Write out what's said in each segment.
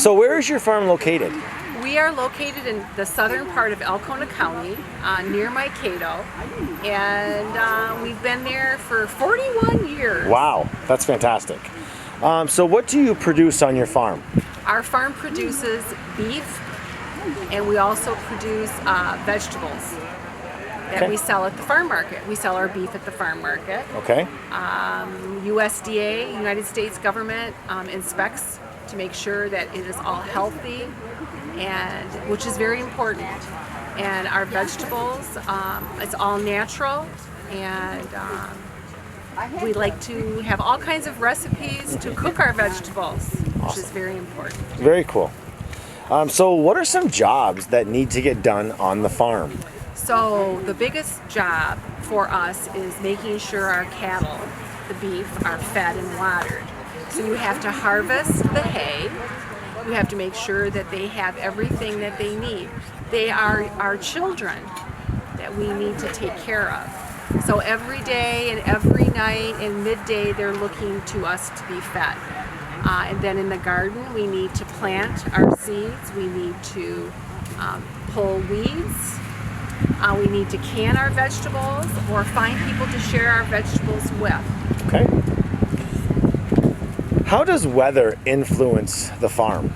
So where is your farm located? We are located in the southern part of Alcona County, near Mankato, and we've been there for 41 years. Wow, that's fantastic. So what do you produce on your farm? Our farm produces beef, and we also produce vegetables that we sell at the farm market. We sell our beef at the farm market. Okay. USDA, United States government, inspects to make sure that it is all healthy, and which is very important. And our vegetables, it's all natural, and we like to have all kinds of recipes to cook our vegetables, which is very important. Very cool. So what are some jobs that need to get done on the farm? So the biggest job for us is making sure our cattle, the beef, are fed and watered. So you have to harvest the hay. You have to make sure that they have everything that they need. They are our children that we need to take care of. So every day and every night and midday, they're looking to us to be fed. And then in the garden, we need to plant our seeds. We need to pull weeds. We need to can our vegetables or find people to share our vegetables with. Okay. How does weather influence the farm?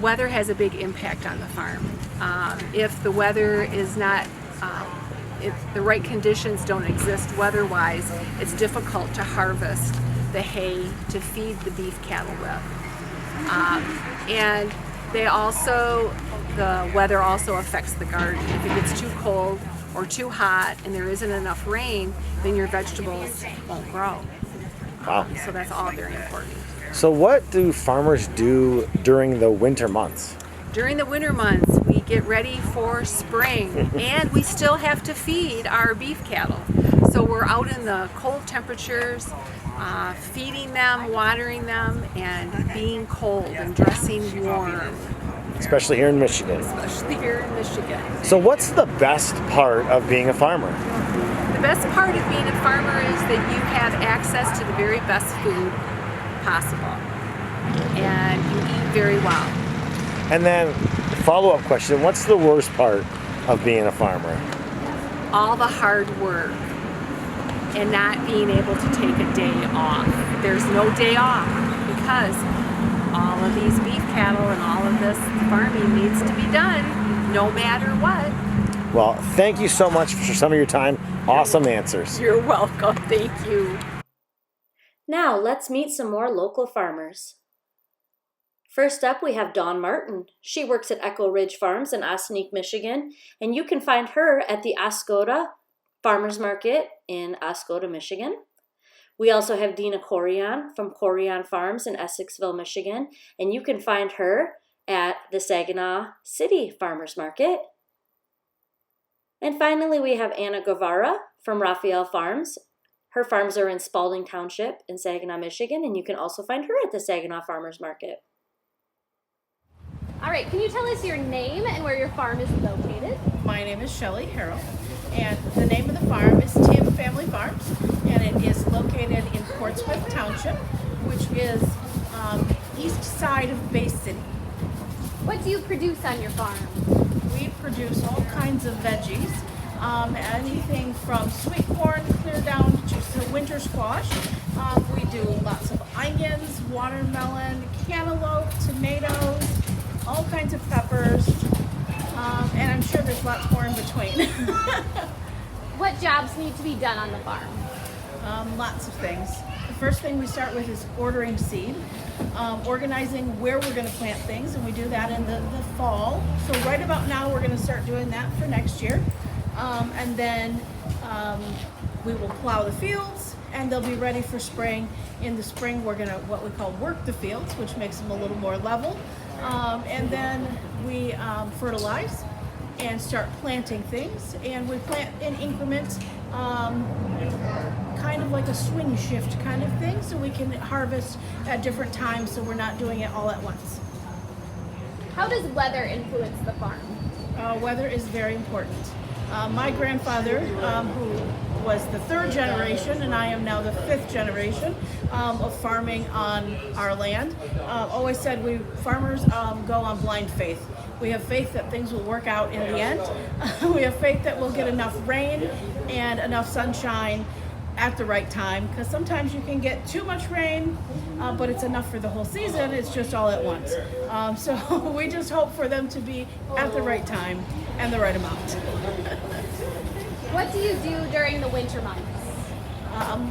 Weather has a big impact on the farm. If the weather is not, if the right conditions don't exist weather-wise, it's difficult to harvest the hay to feed the beef cattle with. And the weather also affects the garden. If it gets too cold or too hot and there isn't enough rain, then your vegetables won't grow. Wow. So that's all very important. So what do farmers do during the winter months? During the winter months, we get ready for spring, and we still have to feed our beef cattle. So we're out in the cold temperatures, feeding them, watering them, and being cold and dressing warm. Especially here in Michigan. Especially here in Michigan. So what's the best part of being a farmer? The best part of being a farmer is that you have access to the very best food possible, and you eat very well. And then, follow-up question, what's the worst part of being a farmer? All the hard work and not being able to take a day off. There's no day off because all of these beef cattle and all of this farming needs to be done no matter what. Well, thank you so much for some of your time. Awesome answers. You're welcome. Thank you. Now let's meet some more local farmers. First up, we have Dawn Martin. She works at Echo Ridge Farms in Osneek, Michigan, and you can find her at the Oscoda Farmers Market in Oscoda, Michigan. We also have Dina Corrion from Corrion Farms in Essexville, Michigan, and you can find her at the Saginaw City Farmers Market. And finally, we have Anna Guevara from Raphael Farms. Her farms are in Spalding Township in Saginaw, Michigan, and you can also find her at the Saginaw Farmers Market. All right, can you tell us your name and where your farm is located? My name is Shelly Harrell, and the name of the farm is Tim Family Farms, and it is located in Portsmouth Township, which is east side of Bay City. What do you produce on your farm? We produce all kinds of veggies, anything from sweet corn clear down to winter squash. We do lots of onions, watermelon, cantaloupe, tomatoes, all kinds of peppers, and I'm sure there's lots more in between. What jobs need to be done on the farm? Lots of things. The first thing we start with is ordering seed, organizing where we're going to plant things, and we do that in the fall. So right about now we're going to start doing that for next year. And then we will plow the fields, and they'll be ready for spring. In the spring we're going to what we call work the fields, which makes them a little more level. And then we fertilize and start planting things, and we plant in increments, kind of like a swing shift kind of thing, so we can harvest at different times, so we're not doing it all at once. How does weather influence the farm? Weather is very important. My grandfather, who was the third generation, and I am now the fifth generation of farming on our land. Always said we farmers go on blind faith. We have faith that things will work out in the end. We have faith that we'll get enough rain and enough sunshine at the right time, because sometimes you can get too much rain, but it's enough for the whole season. It's just all at once. So we just hope for them to be at the right time and the right amount. What do you do during the winter months?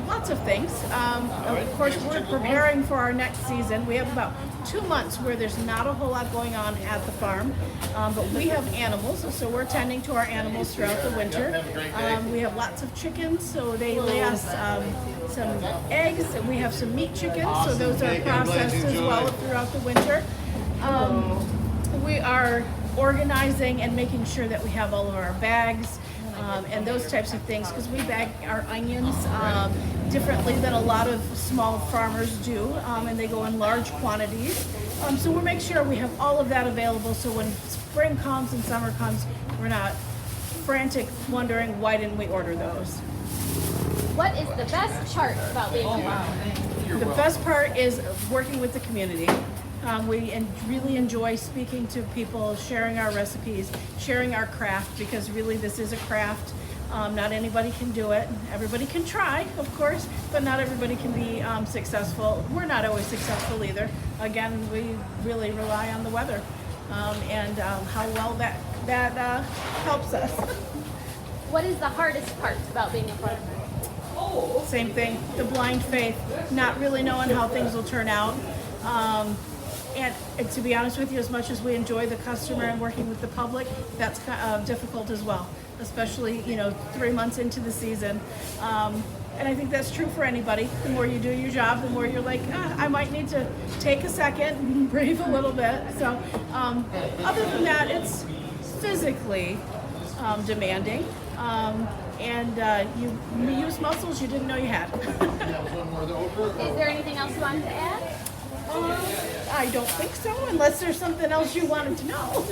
Lots of things. Of course, we're preparing for our next season. We have about 2 months where there's not a whole lot going on at the farm, but we have animals, so we're tending to our animals throughout the winter. We have lots of chickens, so they lay us some eggs, and we have some meat chickens, so those are processed as well throughout the winter. We are organizing and making sure that we have all of our bags and those types of things, because we bag our onions differently than a lot of small farmers do, and they go in large quantities. So we'll make sure we have all of that available, so when spring comes and summer comes, we're not frantic wondering why didn't we order those. What is the best part about being a farmer? The best part is working with the community. We really enjoy speaking to people, sharing our recipes, sharing our craft, because really this is a craft. Not anybody can do it. Everybody can try, of course, but not everybody can be successful. We're not always successful either. Again, we really rely on the weather and how well that helps us. What is the hardest part about being a farmer? Same thing, the blind faith, not really knowing how things will turn out. And to be honest with you, as much as we enjoy the customer and working with the public, that's difficult as well, especially 3 months into the season. And I think that's true for anybody. The more you do your job, the more you're like, I might need to take a second and breathe a little bit. So other than that, it's physically demanding. And you use muscles you didn't know you had. Is there anything else you wanted to add? I don't think so, unless there's something else you wanted to know.